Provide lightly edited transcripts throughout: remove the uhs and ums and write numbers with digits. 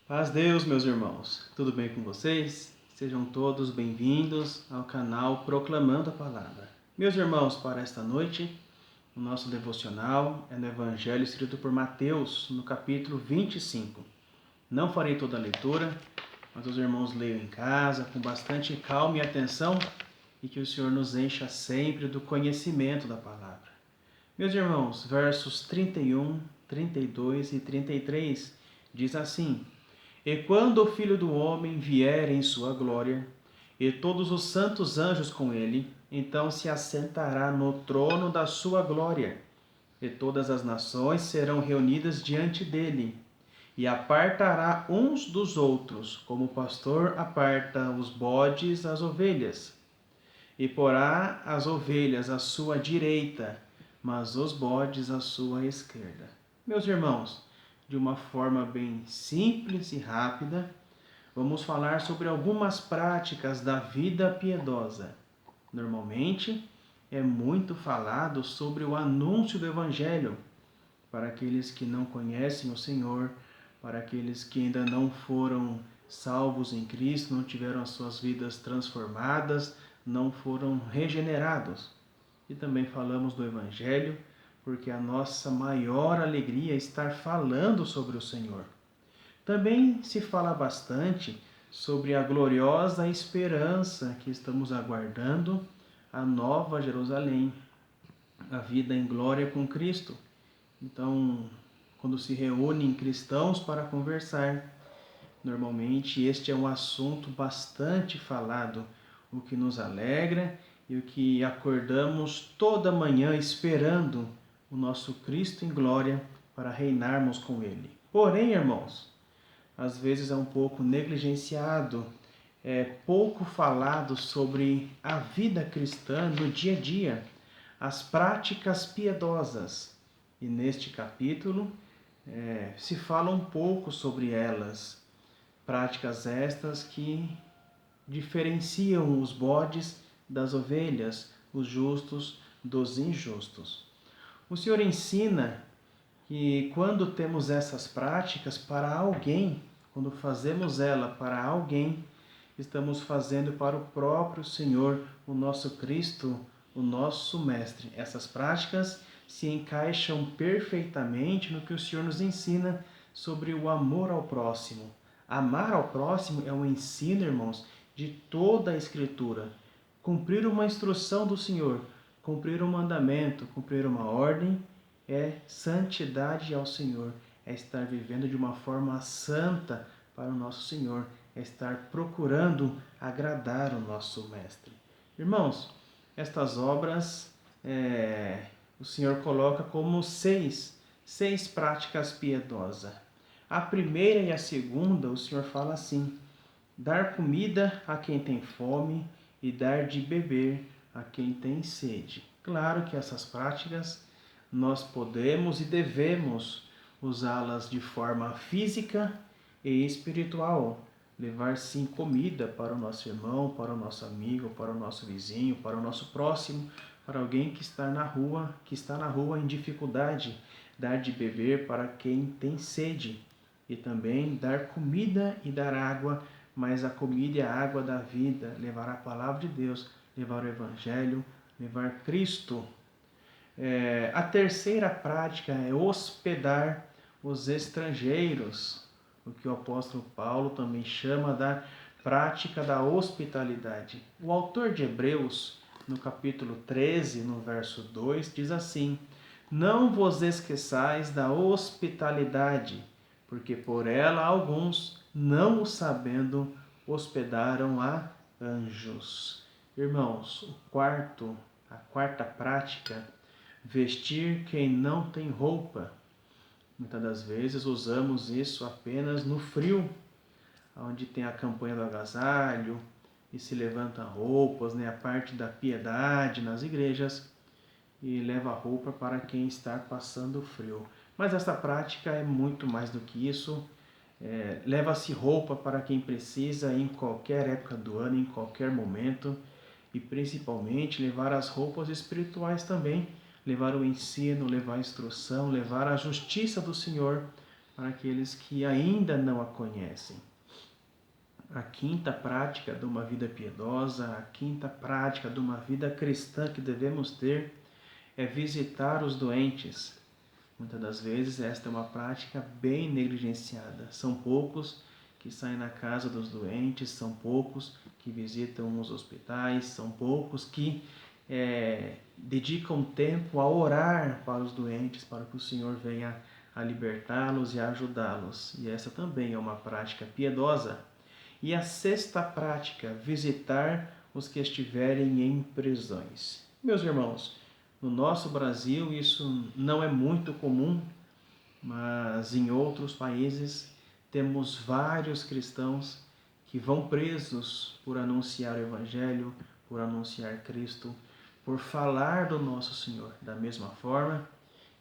Paz Deus, meus irmãos. Tudo bem com vocês? Sejam todos bem-vindos ao canal Proclamando a Palavra. Meus irmãos, para esta noite, o nosso devocional é no Evangelho escrito por Mateus, no capítulo 25. Não farei toda a leitura, mas os irmãos leiam em casa com bastante calma e atenção e que o Senhor nos encha sempre do conhecimento da palavra. Meus irmãos, versos 31, 32 e 33 diz assim: E quando o Filho do Homem vier em sua glória, e todos os santos anjos com ele, então se assentará no trono da sua glória, e todas as nações serão reunidas diante dele, e apartará uns dos outros, como o pastor aparta os bodes das ovelhas, e porá as ovelhas à sua direita, mas os bodes à sua esquerda. Meus irmãos, de uma forma bem simples e rápida, vamos falar sobre algumas práticas da vida piedosa. Normalmente, é muito falado sobre o anúncio do Evangelho para aqueles que não conhecem o Senhor, para aqueles que ainda não foram salvos em Cristo, não tiveram as suas vidas transformadas, não foram regenerados. E também falamos do Evangelho, porque a nossa maior alegria é estar falando sobre o Senhor. Também se fala bastante sobre a gloriosa esperança que estamos aguardando, a nova Jerusalém, a vida em glória com Cristo. Então, quando se reúnem cristãos para conversar, normalmente este é um assunto bastante falado, o que nos alegra e o que acordamos toda manhã esperando o nosso Cristo em glória para reinarmos com Ele. Porém, irmãos, às vezes é um pouco negligenciado, é pouco falado sobre a vida cristã no dia a dia, as práticas piedosas. E neste capítulo se fala um pouco sobre elas, práticas estas que diferenciam os bodes das ovelhas, os justos dos injustos. O Senhor ensina que quando temos essas práticas para alguém, quando fazemos ela para alguém, estamos fazendo para o próprio Senhor, o nosso Cristo, o nosso Mestre. Essas práticas se encaixam perfeitamente no que o Senhor nos ensina sobre o amor ao próximo. Amar ao próximo é um ensino, irmãos, de toda a Escritura. Cumprir uma instrução do Senhor, cumprir um mandamento, cumprir uma ordem, é santidade ao Senhor, é estar vivendo de uma forma santa para o nosso Senhor, é estar procurando agradar o nosso Mestre. Irmãos, estas obras o Senhor coloca como seis práticas piedosas. A primeira e a segunda, o Senhor fala assim: dar comida a quem tem fome e dar de beber a quem tem sede. Claro que essas práticas nós podemos e devemos usá-las de forma física e espiritual. Levar sim comida para o nosso irmão, para o nosso amigo, para o nosso vizinho, para o nosso próximo, para alguém que está na rua em dificuldade. Dar de beber para quem tem sede. E também dar comida e dar água, mas a comida e a água da vida, levar a palavra de Deus, levar o Evangelho, levar Cristo. A terceira prática é hospedar os estrangeiros, o que o apóstolo Paulo também chama da prática da hospitalidade. O autor de Hebreus, no capítulo 13, no verso 2, diz assim: não vos esqueçais da hospitalidade, porque por ela alguns, não o sabendo, hospedaram a anjos. Irmãos, a quarta prática, vestir quem não tem roupa. Muitas das vezes usamos isso apenas no frio, onde tem a campanha do agasalho e se levanta roupas, a parte da piedade nas igrejas, e leva roupa para quem está passando frio. Mas essa prática é muito mais do que isso. Leva-se roupa para quem precisa em qualquer época do ano, em qualquer momento, e principalmente levar as roupas espirituais também, levar o ensino, levar a instrução, levar a justiça do Senhor para aqueles que ainda não a conhecem. A quinta prática de uma vida piedosa, a quinta prática de uma vida cristã que devemos ter é visitar os doentes. Muitas das vezes esta é uma prática bem negligenciada. São poucos que saem na casa dos doentes, são poucos que visitam os hospitais, são poucos que dedicam tempo a orar para os doentes, para que o Senhor venha a libertá-los e a ajudá-los. E essa também é uma prática piedosa. E a sexta prática, visitar os que estiverem em prisões. Meus irmãos, no nosso Brasil isso não é muito comum, mas em outros países temos vários cristãos que vão presos por anunciar o Evangelho, por anunciar Cristo, por falar do nosso Senhor. Da mesma forma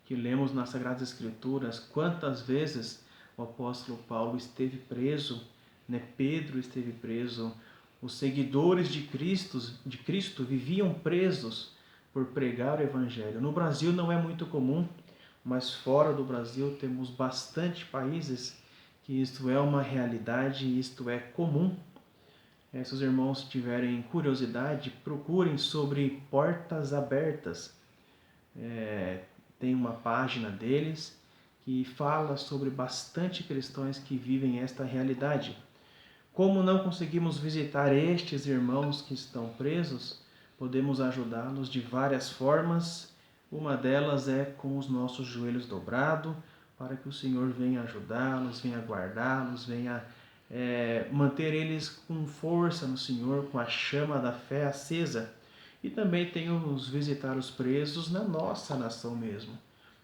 que lemos nas Sagradas Escrituras quantas vezes o apóstolo Paulo esteve preso, Pedro esteve preso, os seguidores de Cristo viviam presos por pregar o Evangelho. No Brasil não é muito comum, mas fora do Brasil temos bastante países que isto é uma realidade, isto é comum. Se os irmãos tiverem curiosidade, procurem sobre Portas Abertas. Tem uma página deles que fala sobre bastante cristãos que vivem esta realidade. Como não conseguimos visitar estes irmãos que estão presos, podemos ajudá-los de várias formas. Uma delas é com os nossos joelhos dobrados, para que o Senhor venha ajudá-los, venha guardá-los, venha manter eles com força no Senhor, com a chama da fé acesa. E também temos visitar os presos na nossa nação mesmo.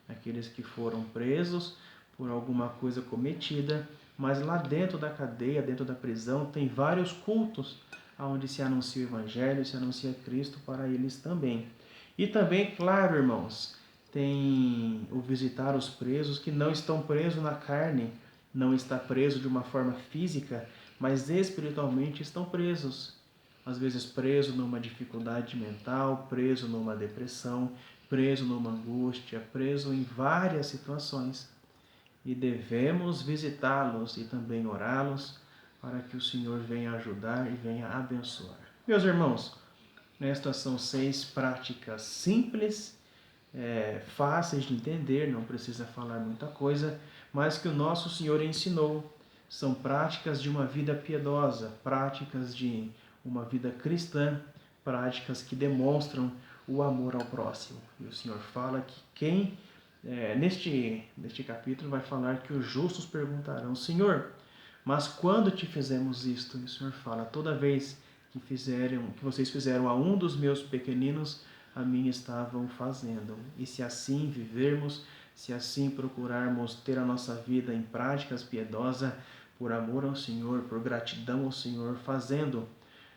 Aqueles que foram presos por alguma coisa cometida, mas lá dentro da cadeia, dentro da prisão, tem vários cultos onde se anuncia o Evangelho, se anuncia Cristo para eles também. E também, claro, irmãos, tem o visitar os presos que não estão presos na carne, não está preso de uma forma física, mas espiritualmente estão presos. Às vezes preso numa dificuldade mental, preso numa depressão, preso numa angústia, preso em várias situações. E devemos visitá-los e também orá-los para que o Senhor venha ajudar e venha abençoar. Meus irmãos, estas são 6 práticas simples, fáceis de entender, não precisa falar muita coisa, mas que o nosso Senhor ensinou. São práticas de uma vida piedosa, práticas de uma vida cristã, práticas que demonstram o amor ao próximo. E o Senhor fala que neste capítulo vai falar que os justos perguntarão: Senhor, mas quando te fizemos isto? E o Senhor fala: toda vez que vocês fizeram a um dos meus pequeninos, a mim estavam fazendo. E se assim vivermos, se assim procurarmos ter a nossa vida em práticas piedosas, por amor ao Senhor, por gratidão ao Senhor, fazendo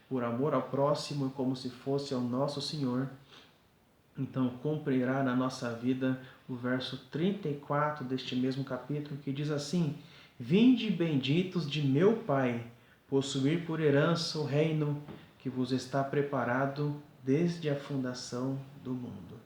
por amor ao próximo como se fosse ao nosso Senhor, então cumprirá na nossa vida o verso 34 deste mesmo capítulo, que diz assim: Vinde benditos de meu Pai, possuir por herança o reino que vos está preparado desde a fundação do mundo.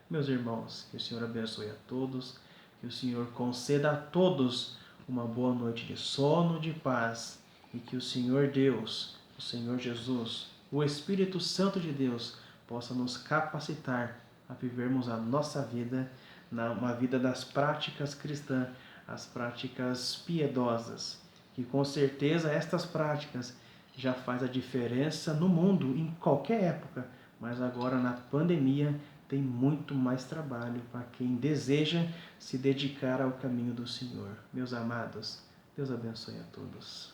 Meus irmãos, que o Senhor abençoe a todos, que o Senhor conceda a todos uma boa noite de sono, de paz, e que o Senhor Deus, o Senhor Jesus, o Espírito Santo de Deus, possa nos capacitar a vivermos a nossa vida, uma vida das práticas cristãs, as práticas piedosas, que com certeza estas práticas já faz a diferença no mundo, em qualquer época, mas agora na pandemia tem muito mais trabalho para quem deseja se dedicar ao caminho do Senhor. Meus amados, Deus abençoe a todos.